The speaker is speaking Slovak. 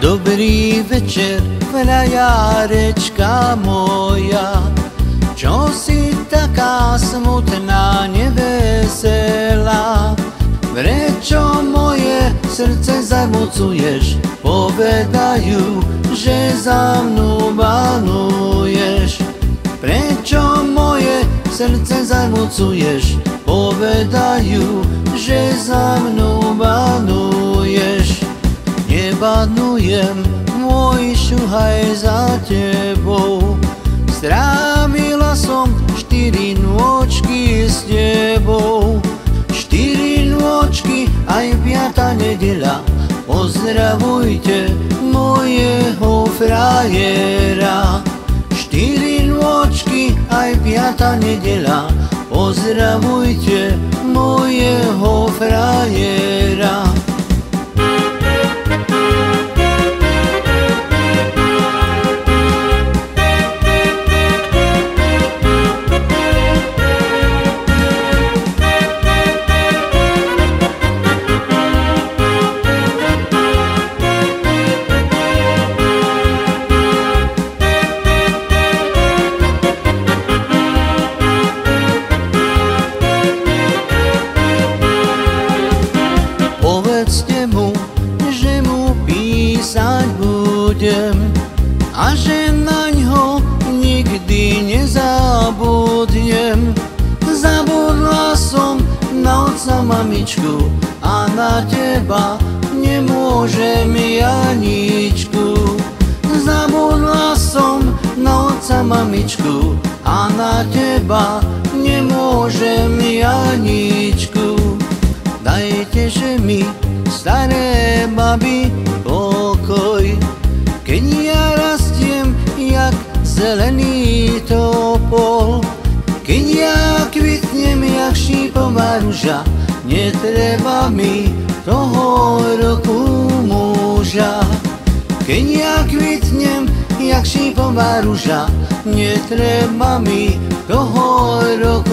Dobrý večer, frajarečka moja, čo si taká smutná, neveselá? Prečo moje srdce zarmucuješ? Povedajú, že za mnou banuješ. Prečo moje srdce zarmucuješ? Povedajú, že za mnou banuješ. Nebanujem, môj šuhaj za tebou. Strávila som 4 nôčky s tebou. 4 nôčky, aj 5. nedeľa. Pozdravujte mojeho frajera. 4 nôčky, aj 5. nedeľa. Pozdravujte mojeho frajera. Povedzte mu, že mu písať budem a že naňho nikdy nezabudnem. Zabudla som na otca, mamičku a na teba nemôžem Janičku. Zabudla som na otca, mamičku a na teba nemôžem Janičku. Dajte, že mi, staré baby, pokoj, keď ja rastiem jak zelený topol. Keď ja kvitnem jak šípová ruža, netreba mi toho roku muža. Keď ja kvitnem jak šípová ruža, netreba mi toho roku